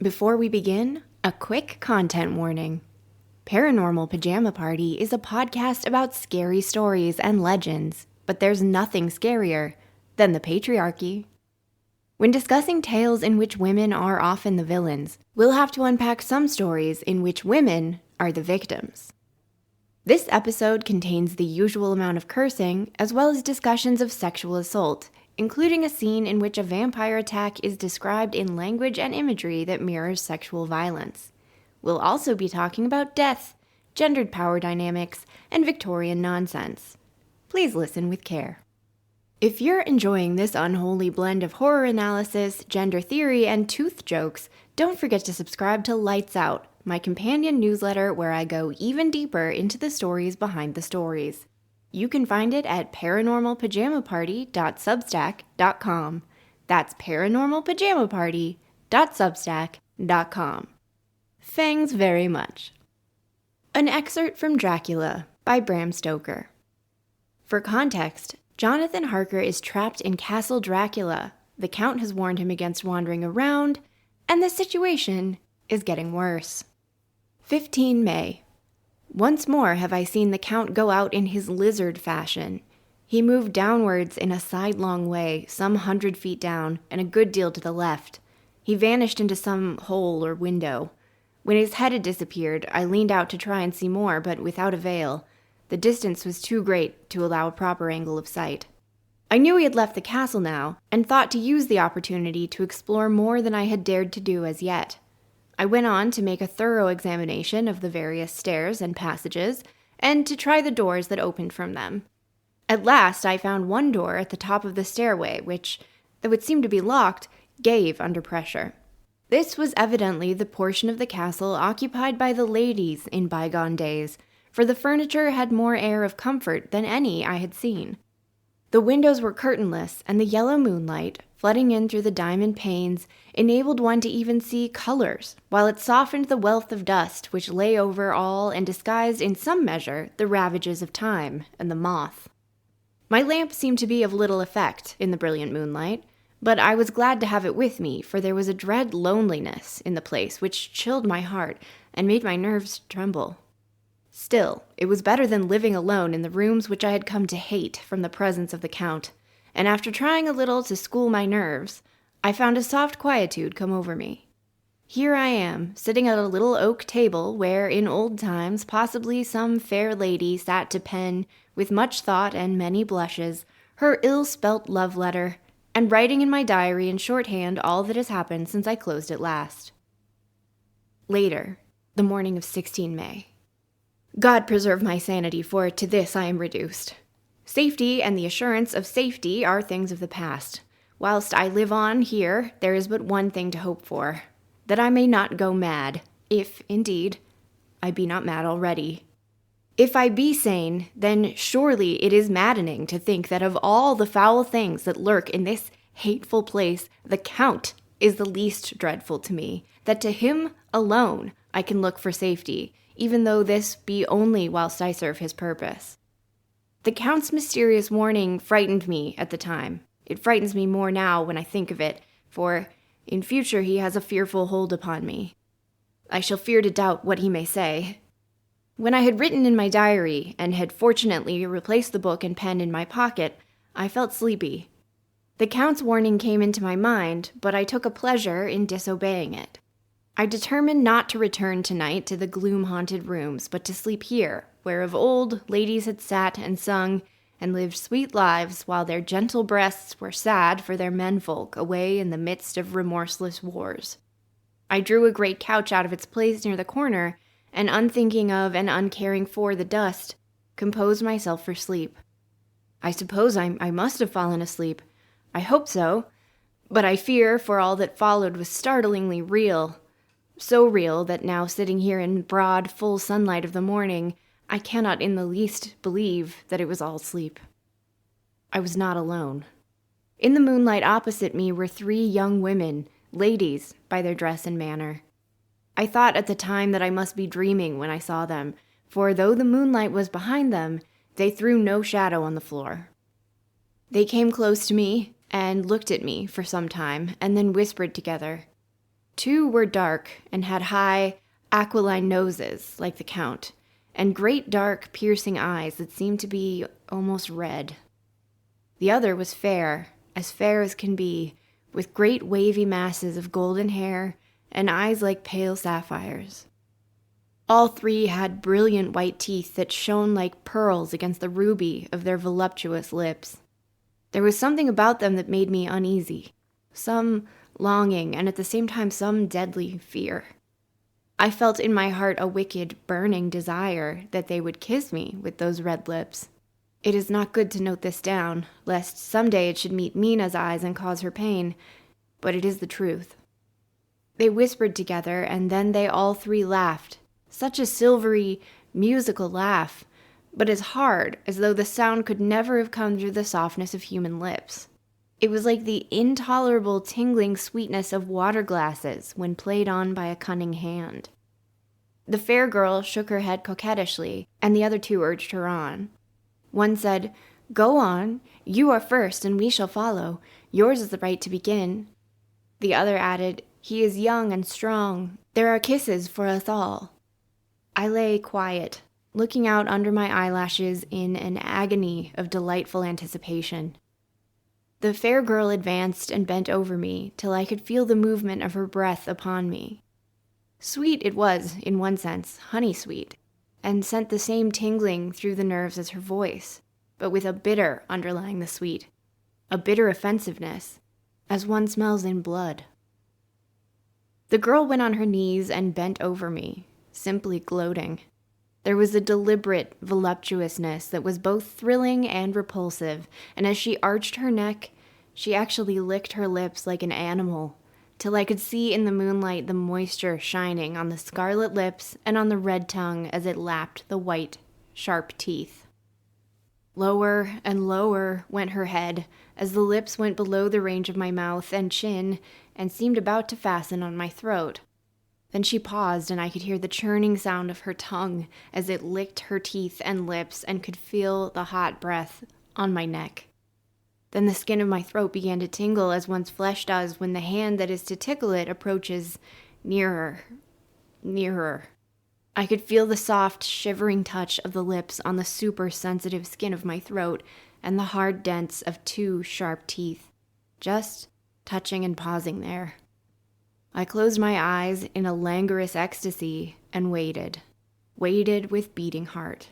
Before we begin, a quick content warning. Paranormal Pajama Party is a podcast about scary stories and legends, but there's nothing scarier than the patriarchy. When discussing tales in which women are often the villains, we'll have to unpack some stories in which women are the victims. This episode contains the usual amount of cursing, as well as discussions of sexual assault, including a scene in which a vampire attack is described in language and imagery that mirrors sexual violence. We'll also be talking about death, gendered power dynamics, and Victorian nonsense. Please listen with care. If you're enjoying this unholy blend of horror analysis, gender theory, and tooth jokes, don't forget to subscribe to Lights Out, my companion newsletter where I go even deeper into the stories behind the stories. You can find it at paranormalpajamaparty.substack.com. That's paranormalpajamaparty.substack.com. Thanks very much. An excerpt from Dracula by Bram Stoker. For context, Jonathan Harker is trapped in Castle Dracula. The Count has warned him against wandering around, and the situation is getting worse. 15 May. Once more have I seen the Count go out in his lizard fashion. He moved downwards in a sidelong way, some 100 feet down, and a good deal to the left. He vanished into some hole or window. When his head had disappeared, I leaned out to try and see more, but without avail. The distance was too great to allow a proper angle of sight. I knew he had left the castle now, and thought to use the opportunity to explore more than I had dared to do as yet. I went on to make a thorough examination of the various stairs and passages, and to try the doors that opened from them. At last I found one door at the top of the stairway, which, though it seemed to be locked, gave under pressure. This was evidently the portion of the castle occupied by the ladies in bygone days, for the furniture had more air of comfort than any I had seen. The windows were curtainless, and the yellow moonlight, flooding in through the diamond panes, enabled one to even see colors, while it softened the wealth of dust which lay over all and disguised in some measure the ravages of time and the moth. My lamp seemed to be of little effect in the brilliant moonlight, but I was glad to have it with me, for there was a dread loneliness in the place which chilled my heart and made my nerves tremble. Still, it was better than living alone in the rooms which I had come to hate from the presence of the Count, and after trying a little to school my nerves, I found a soft quietude come over me. Here I am, sitting at a little oak table where, in old times, possibly some fair lady sat to pen, with much thought and many blushes, her ill-spelt love letter, and writing in my diary in shorthand all that has happened since I closed it last. Later, the morning of 16 May. God preserve my sanity, for to this I am reduced. Safety and the assurance of safety are things of the past. Whilst I live on here, there is but one thing to hope for, that I may not go mad, if, indeed, I be not mad already. If I be sane, then surely it is maddening to think that of all the foul things that lurk in this hateful place, the Count is the least dreadful to me, that to him alone I can look for safety, even though this be only whilst I serve his purpose. The Count's mysterious warning frightened me at the time. It frightens me more now when I think of it, for in future he has a fearful hold upon me. I shall fear to doubt what he may say. When I had written in my diary, and had fortunately replaced the book and pen in my pocket, I felt sleepy. The Count's warning came into my mind, but I took a pleasure in disobeying it. I determined not to return tonight to the gloom-haunted rooms, but to sleep here, where of old ladies had sat and sung, and lived sweet lives, while their gentle breasts were sad for their menfolk away in the midst of remorseless wars. I drew a great couch out of its place near the corner, and unthinking of and uncaring for the dust, composed myself for sleep. I suppose I must have fallen asleep. I hope so, but I fear for all that followed was startlingly real. So real that now sitting here in broad, full sunlight of the morning, I cannot in the least believe that it was all sleep. I was not alone. In the moonlight opposite me were 3 young women, ladies by their dress and manner. I thought at the time that I must be dreaming when I saw them, for though the moonlight was behind them, they threw no shadow on the floor. They came close to me and looked at me for some time, and then whispered together. 2 were dark and had high, aquiline noses, like the Count, and great dark, piercing eyes that seemed to be almost red. The other was fair as can be, with great wavy masses of golden hair and eyes like pale sapphires. All 3 had brilliant white teeth that shone like pearls against the ruby of their voluptuous lips. There was something about them that made me uneasy, some longing and at the same time some deadly fear. I felt in my heart a wicked, burning desire that they would kiss me with those red lips. It is not good to note this down, lest someday it should meet Mina's eyes and cause her pain, but it is the truth. They whispered together, and then they all 3 laughed. Such a silvery, musical laugh, but as hard as though the sound could never have come through the softness of human lips. It was like the intolerable tingling sweetness of water glasses when played on by a cunning hand. The fair girl shook her head coquettishly, and the other 2 urged her on. One said, "Go on, you are first and we shall follow. Yours is the right to begin." The other added, "He is young and strong. There are kisses for us all." I lay quiet, looking out under my eyelashes in an agony of delightful anticipation. The fair girl advanced and bent over me till I could feel the movement of her breath upon me. Sweet it was, in one sense, honey-sweet, and sent the same tingling through the nerves as her voice, but with a bitter underlying the sweet, a bitter offensiveness, as one smells in blood. The girl went on her knees and bent over me, simply gloating. There was a deliberate voluptuousness that was both thrilling and repulsive, and as she arched her neck, she actually licked her lips like an animal, till I could see in the moonlight the moisture shining on the scarlet lips and on the red tongue as it lapped the white, sharp teeth. Lower and lower went her head, as the lips went below the range of my mouth and chin and seemed about to fasten on my throat. Then she paused, and I could hear the churning sound of her tongue as it licked her teeth and lips and could feel the hot breath on my neck. Then the skin of my throat began to tingle as one's flesh does when the hand that is to tickle it approaches nearer, nearer. I could feel the soft, shivering touch of the lips on the super-sensitive skin of my throat and the hard dents of 2 sharp teeth, just touching and pausing there. I closed my eyes in a languorous ecstasy and waited with beating heart.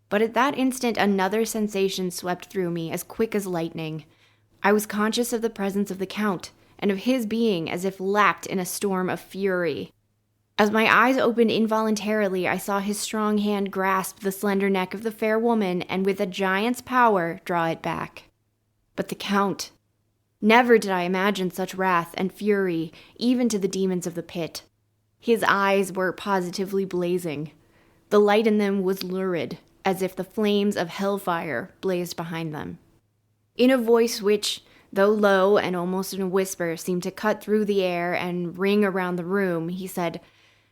But at that instant another sensation swept through me as quick as lightning. I was conscious of the presence of the Count, and of his being as if lapped in a storm of fury. As my eyes opened involuntarily, I saw his strong hand grasp the slender neck of the fair woman and with a giant's power draw it back. But the Count! Never did I imagine such wrath and fury, even to the demons of the pit. His eyes were positively blazing. The light in them was lurid, as if the flames of hellfire blazed behind them. In a voice which, though low and almost in a whisper, seemed to cut through the air and ring around the room, he said,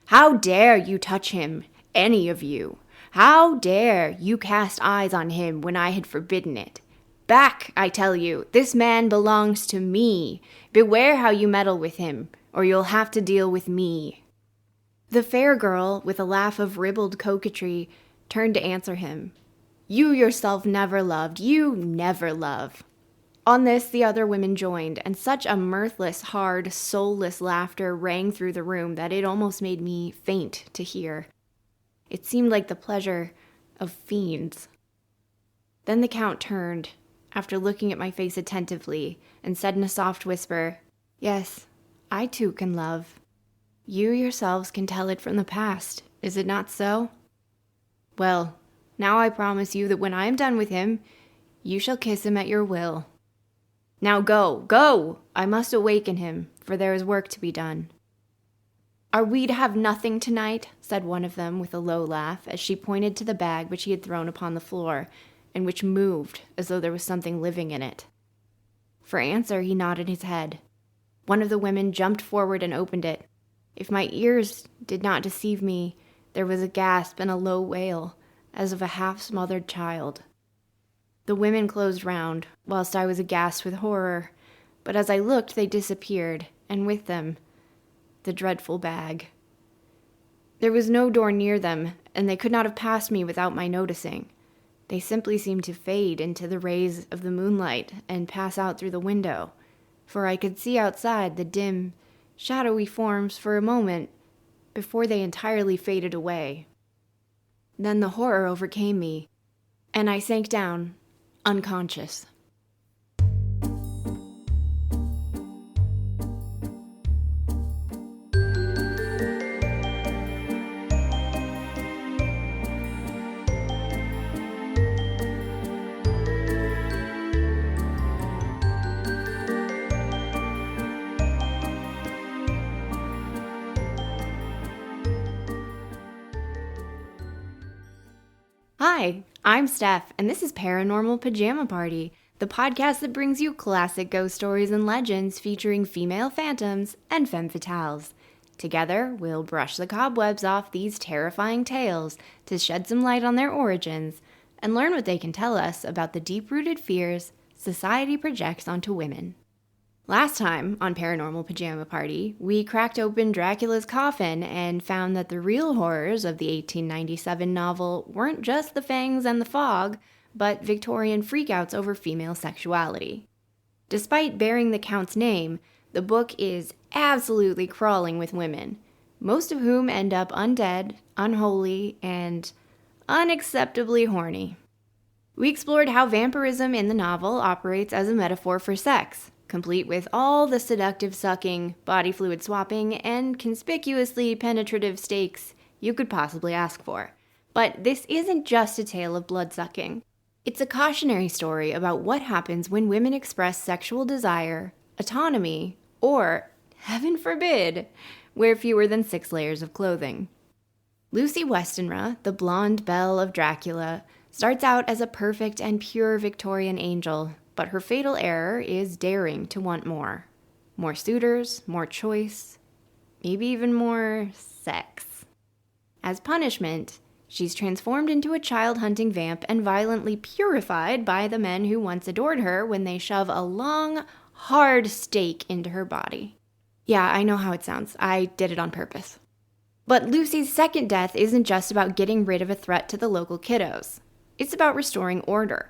"How dare you touch him, any of you? How dare you cast eyes on him when I had forbidden it? Back, I tell you, this man belongs to me. Beware how you meddle with him, or you'll have to deal with me." The fair girl, with a laugh of ribald coquetry, turned to answer him. "You yourself never loved. You never love." On this, the other women joined, and such a mirthless, hard, soulless laughter rang through the room that it almost made me faint to hear. It seemed like the pleasure of fiends. Then the Count turned, after looking at my face attentively, and said in a soft whisper, "Yes, I too can love. You yourselves can tell it from the past, is it not so? Well, now I promise you that when I am done with him, you shall kiss him at your will. Now go, go! I must awaken him, for there is work to be done." "Are we to have nothing tonight?" said one of them with a low laugh, as she pointed to the bag which he had thrown upon the floor, and which moved as though there was something living in it. For answer, he nodded his head. One of the women jumped forward and opened it. If my ears did not deceive me, there was a gasp and a low wail, as of a half-smothered child. The women closed round, whilst I was aghast with horror, but as I looked they disappeared, and with them the dreadful bag. There was no door near them, and they could not have passed me without my noticing. They simply seemed to fade into the rays of the moonlight and pass out through the window, for I could see outside the dim, shadowy forms for a moment before they entirely faded away. Then the horror overcame me, and I sank down, unconscious. Hi, I'm Steph, and this is Paranormal Pajama Party, the podcast that brings you classic ghost stories and legends featuring female phantoms and femme fatales. Together, we'll brush the cobwebs off these terrifying tales to shed some light on their origins and learn what they can tell us about the deep-rooted fears society projects onto women. Last time on Paranormal Pajama Party, we cracked open Dracula's coffin and found that the real horrors of the 1897 novel weren't just the fangs and the fog, but Victorian freakouts over female sexuality. Despite bearing the Count's name, the book is absolutely crawling with women, most of whom end up undead, unholy, and unacceptably horny. We explored how vampirism in the novel operates as a metaphor for sex, complete with all the seductive sucking, body fluid swapping, and conspicuously penetrative stakes you could possibly ask for. But this isn't just a tale of blood-sucking. It's a cautionary story about what happens when women express sexual desire, autonomy, or, heaven forbid, wear fewer than 6 layers of clothing. Lucy Westenra, the blonde belle of Dracula, starts out as a perfect and pure Victorian angel, but her fatal error is daring to want more. More suitors, more choice, maybe even more sex. As punishment, she's transformed into a child-hunting vamp and violently purified by the men who once adored her when they shove a long, hard stake into her body. Yeah, I know how it sounds. I did it on purpose. But Lucy's second death isn't just about getting rid of a threat to the local kiddos. It's about restoring order.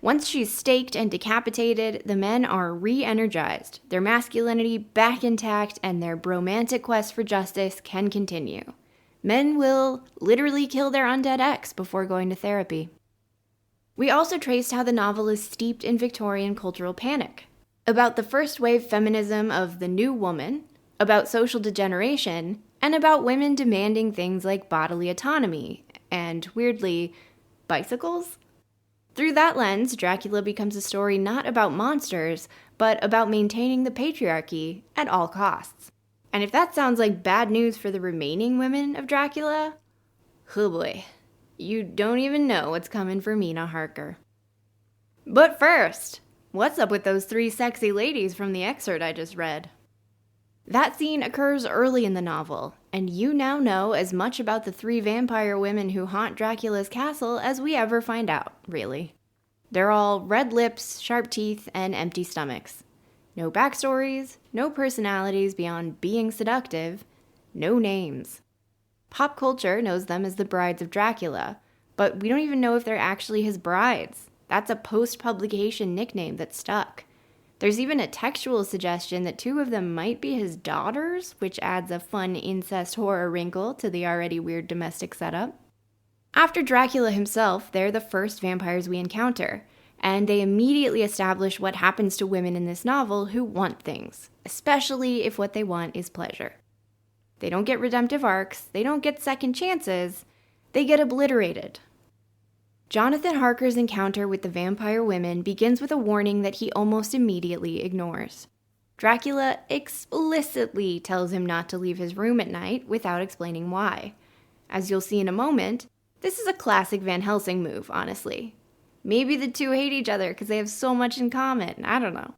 Once she's staked and decapitated, the men are re-energized, their masculinity back intact, and their bromantic quest for justice can continue. Men will literally kill their undead ex before going to therapy. We also traced how the novel is steeped in Victorian cultural panic, about the first wave feminism of the new woman, about social degeneration, and about women demanding things like bodily autonomy, and, weirdly, bicycles? Through that lens, Dracula becomes a story not about monsters, but about maintaining the patriarchy at all costs. And if that sounds like bad news for the remaining women of Dracula, oh boy, you don't even know what's coming for Mina Harker. But first, what's up with those 3 sexy ladies from the excerpt I just read? That scene occurs early in the novel, and you now know as much about the 3 vampire women who haunt Dracula's castle as we ever find out, really. They're all red lips, sharp teeth, and empty stomachs. No backstories, no personalities beyond being seductive, no names. Pop culture knows them as the brides of Dracula, but we don't even know if they're actually his brides. That's a post-publication nickname that stuck. There's even a textual suggestion that 2 of them might be his daughters, which adds a fun incest horror wrinkle to the already weird domestic setup. After Dracula himself, they're the first vampires we encounter, and they immediately establish what happens to women in this novel who want things, especially if what they want is pleasure. They don't get redemptive arcs, they don't get second chances, they get obliterated. Jonathan Harker's encounter with the vampire women begins with a warning that he almost immediately ignores. Dracula explicitly tells him not to leave his room at night without explaining why. As you'll see in a moment, this is a classic Van Helsing move, honestly. Maybe the 2 hate each other because they have so much in common, I don't know.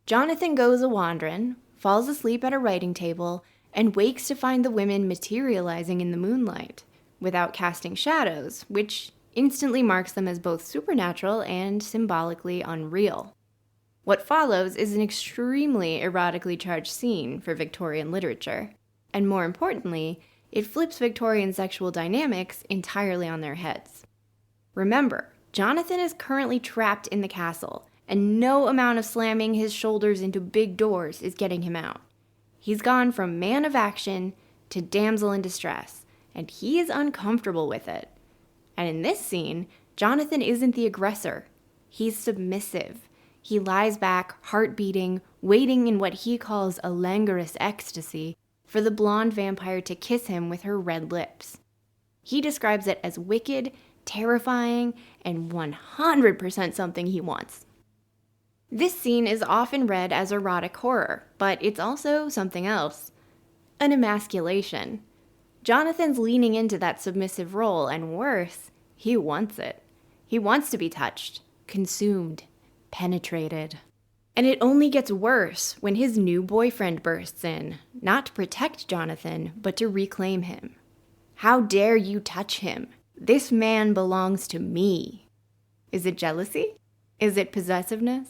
Jonathan goes a-wandering, falls asleep at a writing table, and wakes to find the women materializing in the moonlight, without casting shadows, which instantly marks them as both supernatural and symbolically unreal. What follows is an extremely erotically charged scene for Victorian literature. and more importantly, it flips Victorian sexual dynamics entirely on their heads. Remember, Jonathan is currently trapped in the castle, and no amount of slamming his shoulders into big doors is getting him out. He's gone from man of action to damsel in distress, and he is uncomfortable with it. And in this scene, Jonathan isn't the aggressor. He's submissive. He lies back, heart beating, waiting in what he calls a languorous ecstasy for the blonde vampire to kiss him with her red lips. He describes it as wicked, terrifying, and 100% something he wants. This scene is often read as erotic horror, but it's also something else. An emasculation. Jonathan's leaning into that submissive role, and worse, he wants it. He wants to be touched, consumed, penetrated. And it only gets worse when his new boyfriend bursts in, not to protect Jonathan, but to reclaim him. How dare you touch him? This man belongs to me. Is it jealousy? Is it possessiveness?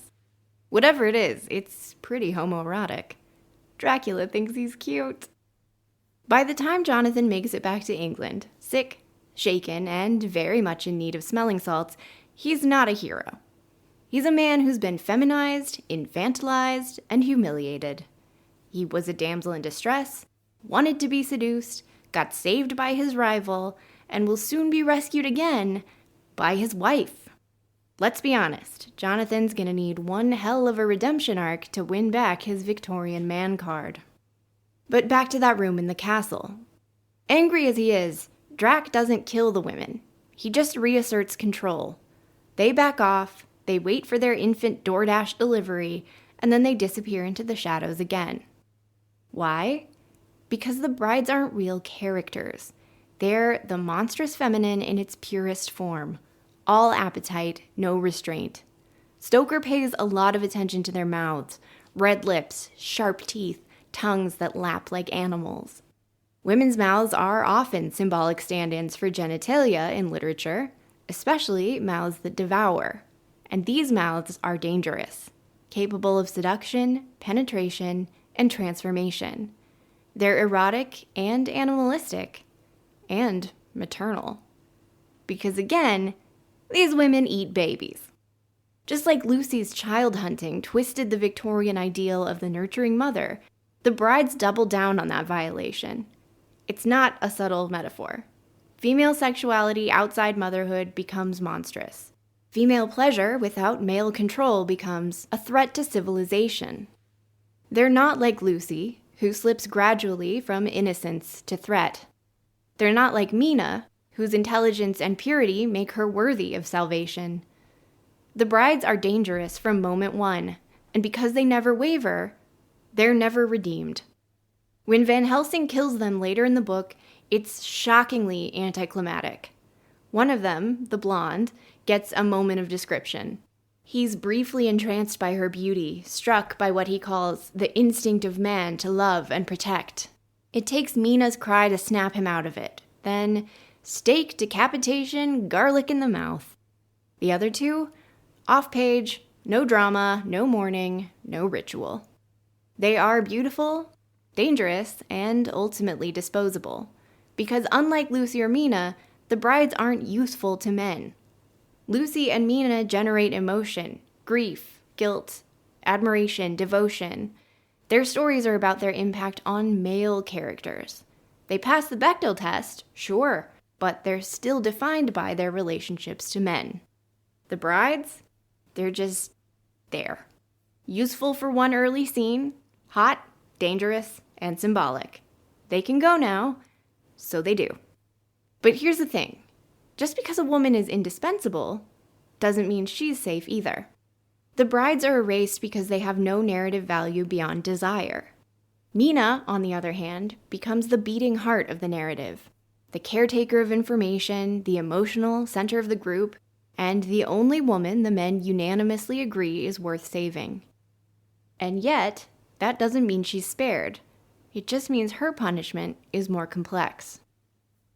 Whatever it is, it's pretty homoerotic. Dracula thinks he's cute. By the time Jonathan makes it back to England, sick, shaken, and very much in need of smelling salts, he's not a hero. He's a man who's been feminized, infantilized, and humiliated. He was a damsel in distress, wanted to be seduced, got saved by his rival, and will soon be rescued again by his wife. Let's be honest, Jonathan's gonna need one hell of a redemption arc to win back his Victorian man card. But back to that room in the castle. Angry as he is, Drac doesn't kill the women. He just reasserts control. They back off, they wait for their infant DoorDash delivery, and then they disappear into the shadows again. Why? Because the brides aren't real characters. They're the monstrous-feminine in its purest form. All appetite, no restraint. Stoker pays a lot of attention to their mouths, red lips, sharp teeth, tongues that lap like animals. Women's mouths are often symbolic stand-ins for genitalia in literature, especially mouths that devour. And these mouths are dangerous, capable of seduction, penetration, and transformation. They're erotic and animalistic, and maternal. Because again, these women eat babies. Just like Lucy's child hunting twisted the Victorian ideal of the nurturing mother, the brides double down on that violation. It's not a subtle metaphor. Female sexuality outside motherhood becomes monstrous. Female pleasure without male control becomes a threat to civilization. They're not like Lucy, who slips gradually from innocence to threat. They're not like Mina, whose intelligence and purity make her worthy of salvation. The brides are dangerous from moment one, and because they never waver, they're never redeemed. When Van Helsing kills them later in the book, it's shockingly anticlimactic. One of them, the blonde, gets a moment of description. He's briefly entranced by her beauty, struck by what he calls the instinct of man to love and protect. It takes Mina's cry to snap him out of it. Then, stake, decapitation, garlic in the mouth. The other two? Off-page, no drama, no mourning, no ritual. They are beautiful, dangerous, and ultimately disposable. Because unlike Lucy or Mina, the brides aren't useful to men. Lucy and Mina generate emotion, grief, guilt, admiration, devotion. Their stories are about their impact on male characters. They pass the Bechdel test, sure, but they're still defined by their relationships to men. The brides? They're just there. Useful for one early scene, hot, dangerous, and symbolic. They can go now, so they do. But here's the thing. Just because a woman is indispensable doesn't mean she's safe either. The brides are erased because they have no narrative value beyond desire. Mina, on the other hand, becomes the beating heart of the narrative, the caretaker of information, the emotional center of the group, and the only woman the men unanimously agree is worth saving. And yet, that doesn't mean she's spared. It just means her punishment is more complex.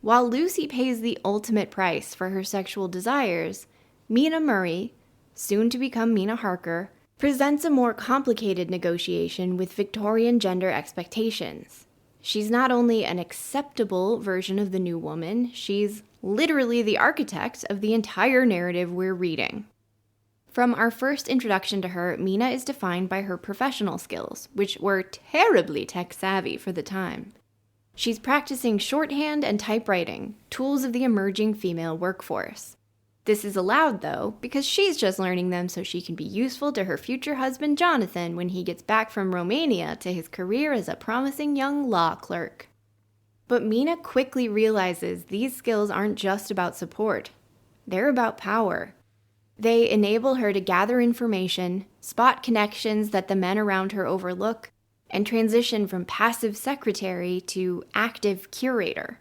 While Lucy pays the ultimate price for her sexual desires, Mina Murray, soon to become Mina Harker, presents a more complicated negotiation with Victorian gender expectations. She's not only an acceptable version of the new woman, she's literally the architect of the entire narrative we're reading. From our first introduction to her, Mina is defined by her professional skills, which were terribly tech-savvy for the time. She's practicing shorthand and typewriting, tools of the emerging female workforce. This is allowed, though, because she's just learning them so she can be useful to her future husband Jonathan when he gets back from Romania to his career as a promising young law clerk. But Mina quickly realizes these skills aren't just about support. They're about power. They enable her to gather information, spot connections that the men around her overlook, and transition from passive secretary to active curator.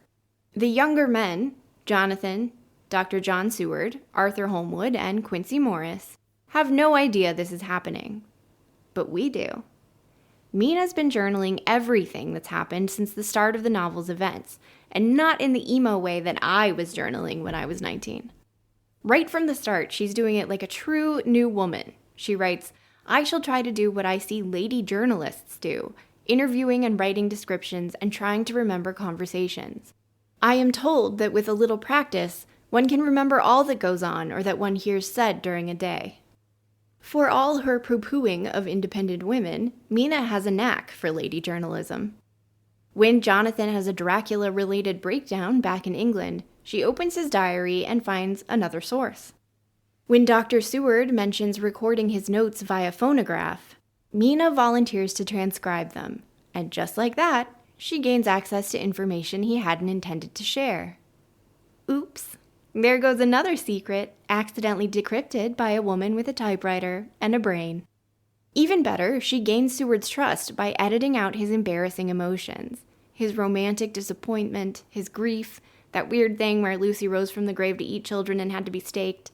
The younger men, Jonathan, Dr. John Seward, Arthur Holmwood, and Quincy Morris, have no idea this is happening. But we do. Mina's been journaling everything that's happened since the start of the novel's events, and not in the emo way that I was journaling when I was 19. Right from the start, she's doing it like a true new woman. She writes, "I shall try to do what I see lady journalists do, interviewing and writing descriptions and trying to remember conversations. I am told that with a little practice, one can remember all that goes on or that one hears said during a day." For all her poo-pooing of independent women, Mina has a knack for lady journalism. When Jonathan has a Dracula-related breakdown back in England, she opens his diary and finds another source. When Dr. Seward mentions recording his notes via phonograph, Mina volunteers to transcribe them, and just like that, she gains access to information he hadn't intended to share. Oops, there goes another secret accidentally decrypted by a woman with a typewriter and a brain. Even better, she gains Seward's trust by editing out his embarrassing emotions, his romantic disappointment, his grief, that weird thing where Lucy rose from the grave to eat children and had to be staked,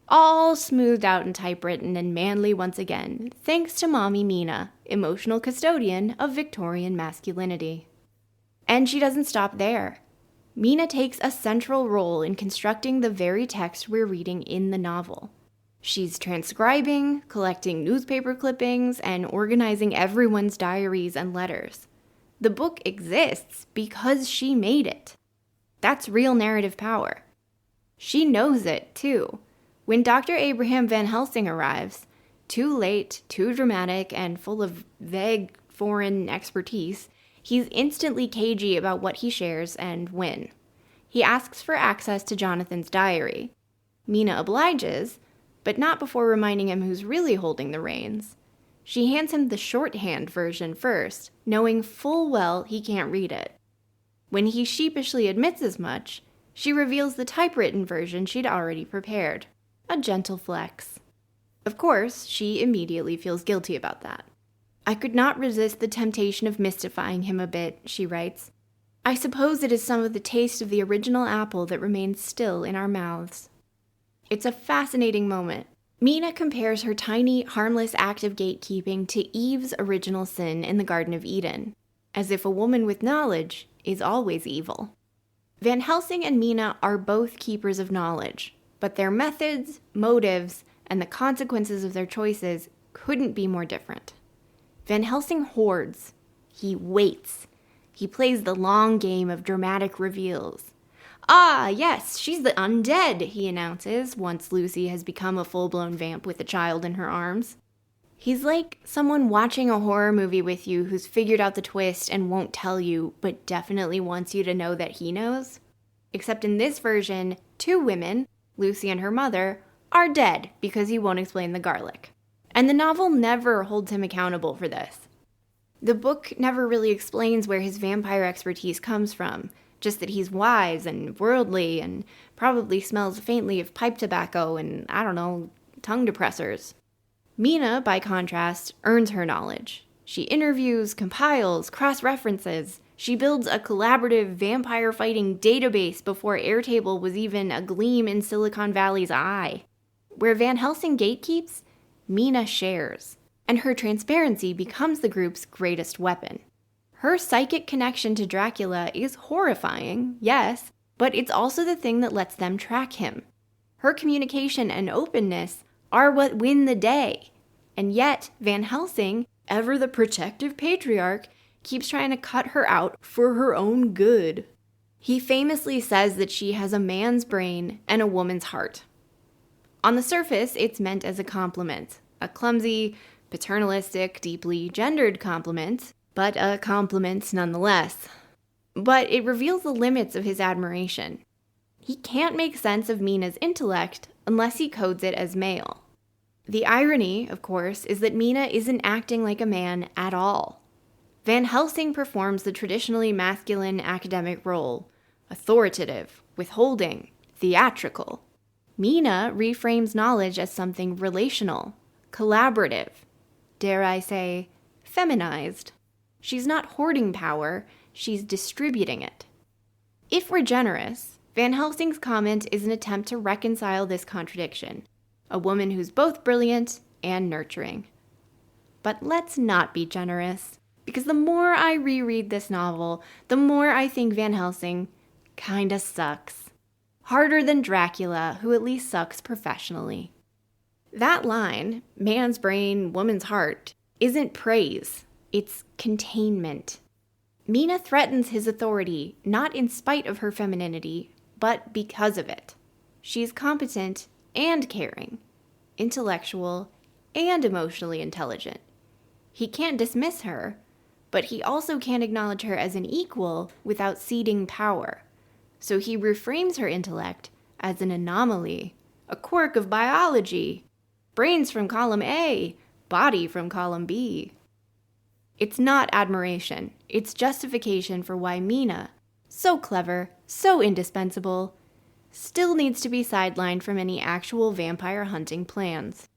all smoothed out and typewritten and manly once again, thanks to Mommy Mina, emotional custodian of Victorian masculinity. And she doesn't stop there. Mina takes a central role in constructing the very text we're reading in the novel. She's transcribing, collecting newspaper clippings, and organizing everyone's diaries and letters. The book exists because she made it. That's real narrative power. She knows it, too. When Dr. Abraham Van Helsing arrives, too late, too dramatic, and full of vague foreign expertise, he's instantly cagey about what he shares and when. He asks for access to Jonathan's diary. Mina obliges, but not before reminding him who's really holding the reins. She hands him the shorthand version first, knowing full well he can't read it. When he sheepishly admits as much, she reveals the typewritten version she'd already prepared. A gentle flex. Of course, she immediately feels guilty about that. "I could not resist the temptation of mystifying him a bit," she writes. "I suppose it is some of the taste of the original apple that remains still in our mouths." It's a fascinating moment. Mina compares her tiny, harmless act of gatekeeping to Eve's original sin in the Garden of Eden, as if a woman with knowledge is always evil. Van Helsing and Mina are both keepers of knowledge, but their methods, motives, and the consequences of their choices couldn't be more different. Van Helsing hoards. He waits. He plays the long game of dramatic reveals. "Ah, yes, she's the undead," he announces, once Lucy has become a full-blown vamp with a child in her arms. He's like someone watching a horror movie with you who's figured out the twist and won't tell you, but definitely wants you to know that he knows. Except in this version, two women, Lucy and her mother, are dead because he won't explain the garlic. And the novel never holds him accountable for this. The book never really explains where his vampire expertise comes from, just that he's wise and worldly and probably smells faintly of pipe tobacco and, I don't know, tongue depressors. Mina, by contrast, earns her knowledge. She interviews, compiles, cross-references. She builds a collaborative vampire-fighting database before Airtable was even a gleam in Silicon Valley's eye. Where Van Helsing gatekeeps, Mina shares, and her transparency becomes the group's greatest weapon. Her psychic connection to Dracula is horrifying, yes, but it's also the thing that lets them track him. Her communication and openness are what win the day. And yet, Van Helsing, ever the protective patriarch, keeps trying to cut her out for her own good. He famously says that she has a man's brain and a woman's heart. On the surface, it's meant as a compliment, a clumsy, paternalistic, deeply gendered compliment, but a compliment nonetheless. But it reveals the limits of his admiration. He can't make sense of Mina's intellect unless he codes it as male. The irony, of course, is that Mina isn't acting like a man at all. Van Helsing performs the traditionally masculine academic role, authoritative, withholding, theatrical. Mina reframes knowledge as something relational, collaborative, dare I say, feminized. She's not hoarding power, she's distributing it. If we're generous, Van Helsing's comment is an attempt to reconcile this contradiction, a woman who's both brilliant and nurturing. But let's not be generous, because the more I reread this novel, the more I think Van Helsing kinda sucks. Harder than Dracula, who at least sucks professionally. That line, man's brain, woman's heart, isn't praise, it's containment. Mina threatens his authority, not in spite of her femininity, but because of it. She's competent and caring, intellectual and emotionally intelligent. He can't dismiss her, but he also can't acknowledge her as an equal without ceding power. So he reframes her intellect as an anomaly, a quirk of biology, brains from column A, body from column B. It's not admiration, it's justification for why Mina, so clever, so indispensable, still needs to be sidelined from any actual vampire hunting plans.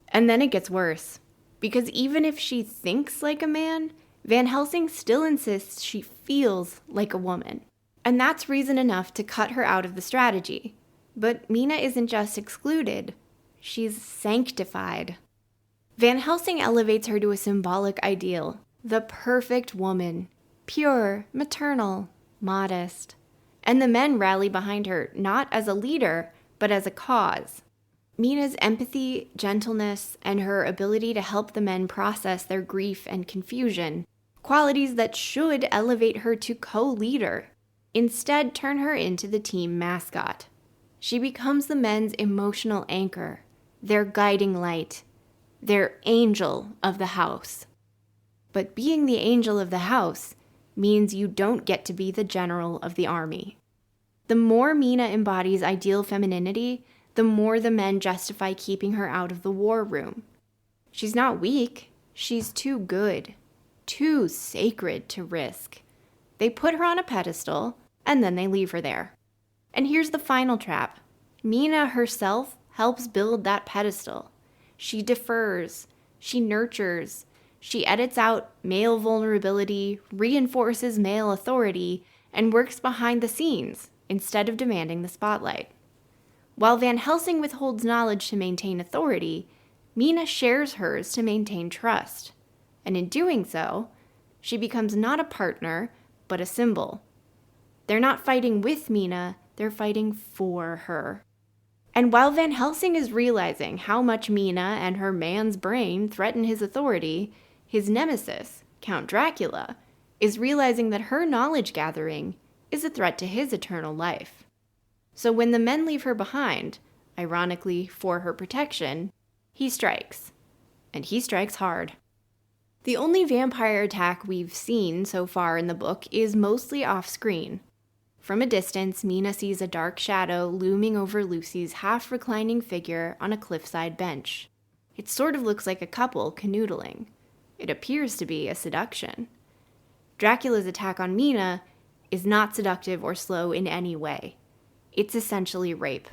And then it gets worse, because even if she thinks like a man, Van Helsing still insists she feels like a woman. And that's reason enough to cut her out of the strategy. But Mina isn't just excluded, she's sanctified. Van Helsing elevates her to a symbolic ideal, the perfect woman, pure, maternal, modest. And the men rally behind her, not as a leader, but as a cause. Mina's empathy, gentleness, and her ability to help the men process their grief and confusion, qualities that should elevate her to co-leader, instead turn her into the team mascot. She becomes the men's emotional anchor, their guiding light, their angel of the house. But being the angel of the house means you don't get to be the general of the army. The more Mina embodies ideal femininity, the more the men justify keeping her out of the war room. She's not weak, she's too good, too sacred to risk. They put her on a pedestal, and then they leave her there. And here's the final trap. Mina herself helps build that pedestal. She defers, she nurtures, she edits out male vulnerability, reinforces male authority, and works behind the scenes instead of demanding the spotlight. While Van Helsing withholds knowledge to maintain authority, Mina shares hers to maintain trust. And in doing so, she becomes not a partner, but a symbol. They're not fighting with Mina, they're fighting for her. And while Van Helsing is realizing how much Mina and her man's brain threaten his authority, his nemesis, Count Dracula, is realizing that her knowledge gathering is a threat to his eternal life. So when the men leave her behind, ironically for her protection, he strikes. And he strikes hard. The only vampire attack we've seen so far in the book is mostly off-screen. From a distance, Mina sees a dark shadow looming over Lucy's half-reclining figure on a cliffside bench. It sort of looks like a couple canoodling. It appears to be a seduction. Dracula's attack on Mina is not seductive or slow in any way. It's essentially rape.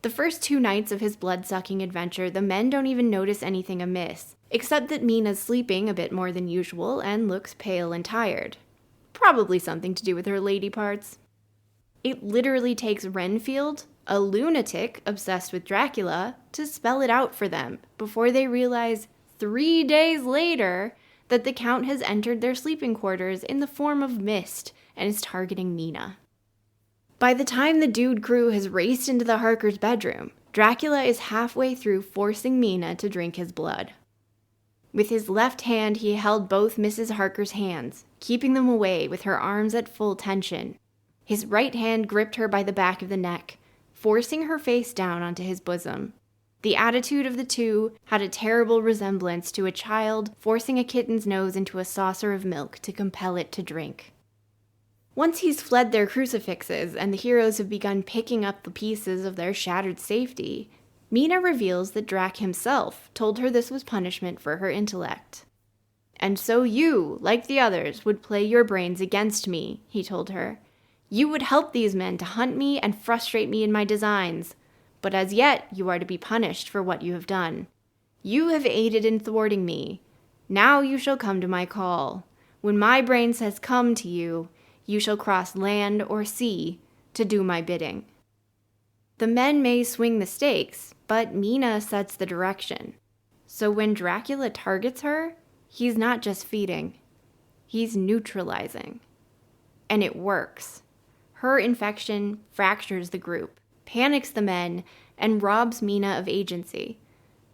The first 2 nights of his blood-sucking adventure, the men don't even notice anything amiss, except that Mina's sleeping a bit more than usual and looks pale and tired. Probably something to do with her lady parts. It literally takes Renfield, a lunatic obsessed with Dracula, to spell it out for them before they realize 3 days later that the Count has entered their sleeping quarters in the form of mist and is targeting Mina. By the time the dude crew has raced into the Harker's bedroom, Dracula is halfway through forcing Mina to drink his blood. With his left hand, he held both Mrs. Harker's hands, keeping them away with her arms at full tension. His right hand gripped her by the back of the neck, forcing her face down onto his bosom. The attitude of the two had a terrible resemblance to a child forcing a kitten's nose into a saucer of milk to compel it to drink. Once he's fled their crucifixes and the heroes have begun picking up the pieces of their shattered safety, Mina reveals that Drac himself told her this was punishment for her intellect. "And so you, like the others, would play your brains against me," he told her. "You would help these men to hunt me and frustrate me in my designs. But as yet you are to be punished for what you have done. You have aided in thwarting me. Now you shall come to my call. When my brain says come to you, you shall cross land or sea to do my bidding." The men may swing the stakes, but Mina sets the direction. So when Dracula targets her, he's not just feeding, he's neutralizing. And it works. Her infection fractures the group, panics the men, and robs Mina of agency.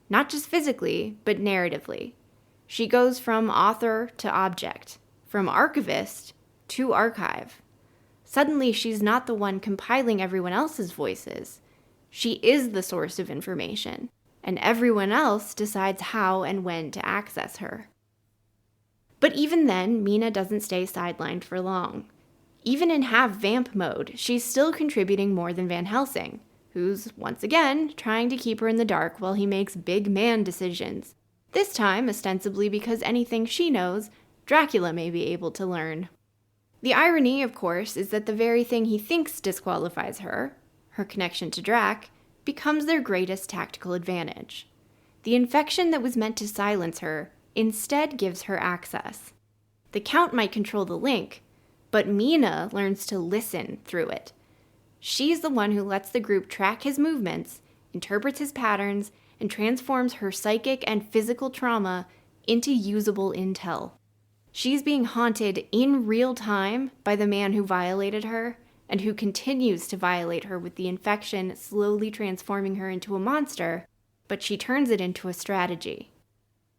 Not just physically, but narratively. She goes from author to object, from archivist to archive. Suddenly, she's not the one compiling everyone else's voices. She is the source of information, and everyone else decides how and when to access her. But even then, Mina doesn't stay sidelined for long. Even in half-vamp mode, she's still contributing more than Van Helsing, who's, once again, trying to keep her in the dark while he makes big man decisions. This time, ostensibly because anything she knows, Dracula may be able to learn. The irony, of course, is that the very thing he thinks disqualifies her, her connection to Drac, becomes their greatest tactical advantage. The infection that was meant to silence her instead gives her access. The Count might control the link, but Mina learns to listen through it. She's the one who lets the group track his movements, interprets his patterns, and transforms her psychic and physical trauma into usable intel. She's being haunted in real time by the man who violated her, and who continues to violate her with the infection slowly transforming her into a monster, but she turns it into a strategy.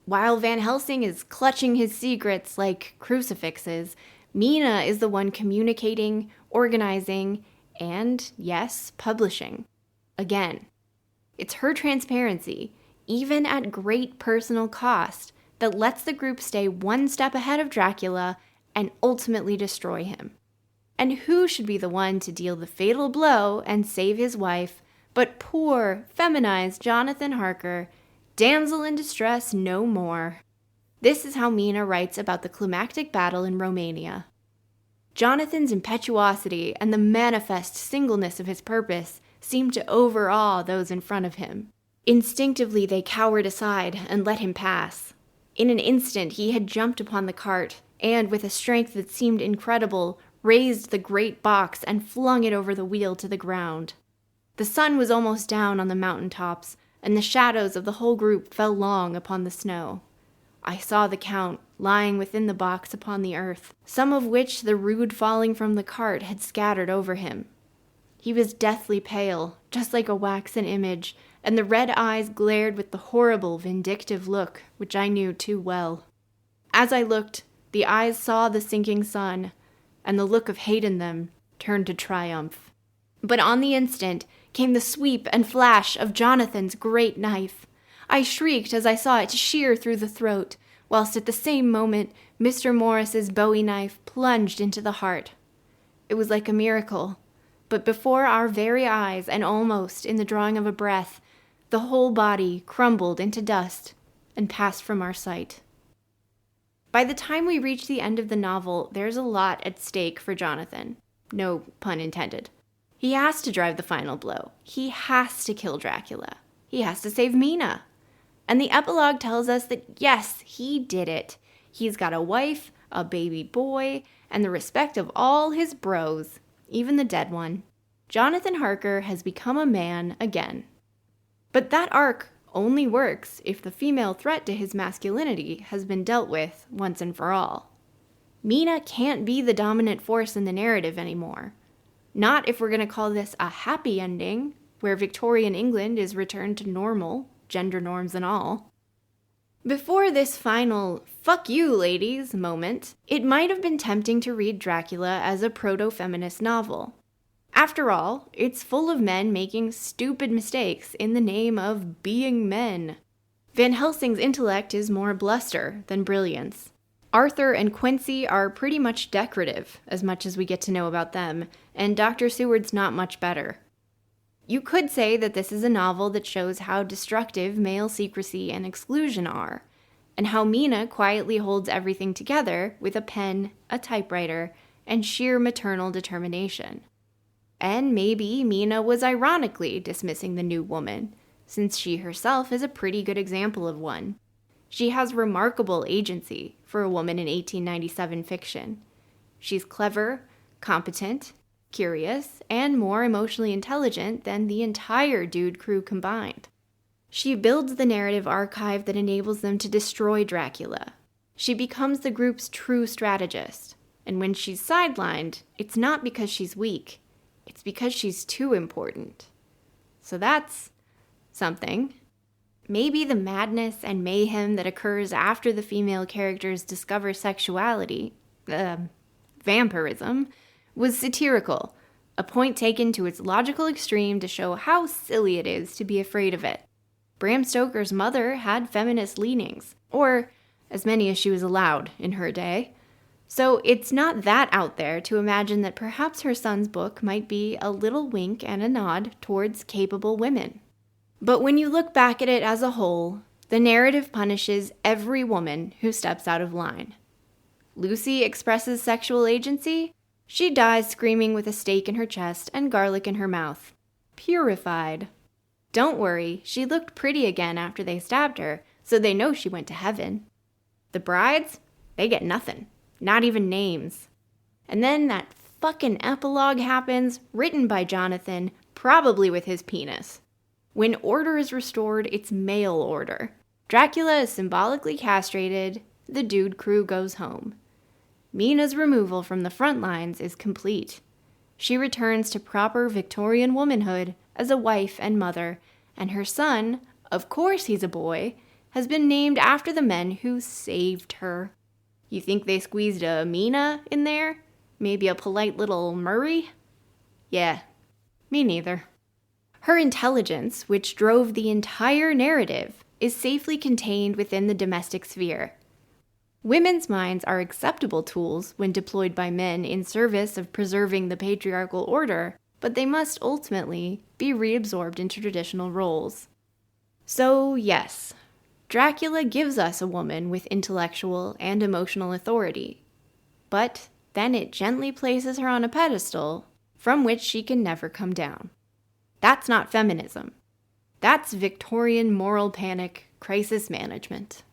While Van Helsing is clutching his secrets like crucifixes, Mina is the one communicating, organizing, and, yes, publishing. Again, it's her transparency, even at great personal cost, that lets the group stay one step ahead of Dracula and ultimately destroy him. And who should be the one to deal the fatal blow and save his wife but poor, feminized Jonathan Harker, damsel in distress no more? This is how Mina writes about the climactic battle in Romania. Jonathan's impetuosity and the manifest singleness of his purpose seemed to overawe those in front of him. Instinctively they cowered aside and let him pass. In an instant he had jumped upon the cart, and with a strength that seemed incredible, raised the great box and flung it over the wheel to the ground. The sun was almost down on the mountain tops, and the shadows of the whole group fell long upon the snow. I saw the Count lying within the box upon the earth, some of which the rude falling from the cart had scattered over him. He was deathly pale, just like a waxen image, and the red eyes glared with the horrible, vindictive look which I knew too well. As I looked, the eyes saw the sinking sun, and the look of hate in them turned to triumph. But on the instant came the sweep and flash of Jonathan's great knife. I shrieked as I saw it shear through the throat, whilst at the same moment Mr. Morris's bowie knife plunged into the heart. It was like a miracle, but before our very eyes, and almost in the drawing of a breath, the whole body crumbled into dust and passed from our sight. By the time we reach the end of the novel, there's a lot at stake for Jonathan. No pun intended. He has to drive the final blow. He has to kill Dracula. He has to save Mina. And the epilogue tells us that, yes, he did it. He's got a wife, a baby boy, and the respect of all his bros, even the dead one. Jonathan Harker has become a man again. But that arc only works if the female threat to his masculinity has been dealt with once and for all. Mina can't be the dominant force in the narrative anymore. Not if we're going to call this a happy ending, where Victorian England is returned to normal, gender norms and all. Before this final, fuck you, ladies, moment, it might have been tempting to read Dracula as a proto-feminist novel. After all, it's full of men making stupid mistakes in the name of being men. Van Helsing's intellect is more bluster than brilliance. Arthur and Quincy are pretty much decorative, as much as we get to know about them, and Dr. Seward's not much better. You could say that this is a novel that shows how destructive male secrecy and exclusion are, and how Mina quietly holds everything together with a pen, a typewriter, and sheer maternal determination. And maybe Mina was ironically dismissing the new woman, since she herself is a pretty good example of one. She has remarkable agency for a woman in 1897 fiction. She's clever, competent, curious, and more emotionally intelligent than the entire dude crew combined. She builds the narrative archive that enables them to destroy Dracula. She becomes the group's true strategist. And when she's sidelined, it's not because she's weak. It's because she's too important. So that's something. Maybe the madness and mayhem that occurs after the female characters discover sexuality, vampirism, was satirical, a point taken to its logical extreme to show how silly it is to be afraid of it. Bram Stoker's mother had feminist leanings, or as many as she was allowed in her day. So it's not that out there to imagine that perhaps her son's book might be a little wink and a nod towards capable women. But when you look back at it as a whole, the narrative punishes every woman who steps out of line. Lucy expresses sexual agency. She dies screaming with a stake in her chest and garlic in her mouth. Purified. Don't worry, she looked pretty again after they stabbed her, so they know she went to heaven. The brides, they get nothing. Not even names. And then that fucking epilogue happens, written by Jonathan, probably with his penis. When order is restored, it's male order. Dracula is symbolically castrated, the dude crew goes home. Mina's removal from the front lines is complete. She returns to proper Victorian womanhood as a wife and mother, and her son, of course he's a boy, has been named after the men who saved her. You think they squeezed a Mina in there? Maybe a polite little Murray? Yeah, me neither. Her intelligence, which drove the entire narrative, is safely contained within the domestic sphere. Women's minds are acceptable tools when deployed by men in service of preserving the patriarchal order, but they must ultimately be reabsorbed into traditional roles. So, yes, Dracula gives us a woman with intellectual and emotional authority, but then it gently places her on a pedestal from which she can never come down. That's not feminism. That's Victorian moral panic crisis management.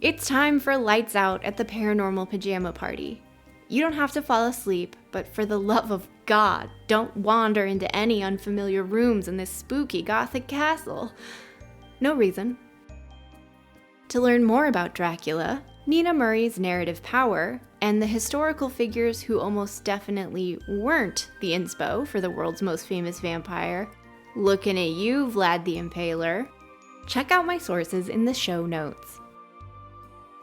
It's time for lights out at the Paranormal Pajama Party. You don't have to fall asleep, but for the love of God, don't wander into any unfamiliar rooms in this spooky Gothic castle. No reason. To learn more about Dracula, Mina Murray's narrative power, and the historical figures who almost definitely weren't the inspo for the world's most famous vampire, looking at you, Vlad the Impaler, check out my sources in the show notes.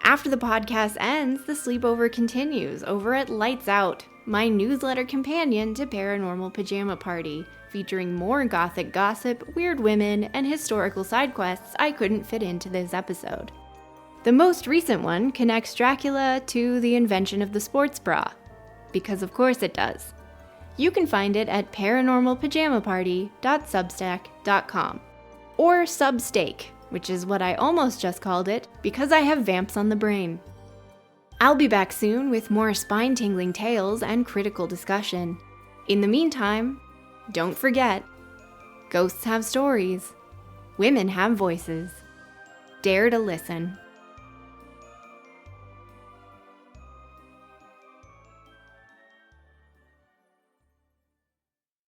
After the podcast ends, the sleepover continues over at Lights Out, my newsletter companion to Paranormal Pajama Party, featuring more gothic gossip, weird women, and historical side quests I couldn't fit into this episode. The most recent one connects Dracula to the invention of the sports bra, because of course it does. You can find it at paranormalpajamaparty.substack.com, or Substeak, which is what I almost just called it because I have vamps on the brain. I'll be back soon with more spine-tingling tales and critical discussion. In the meantime, don't forget, ghosts have stories, women have voices. Dare to listen.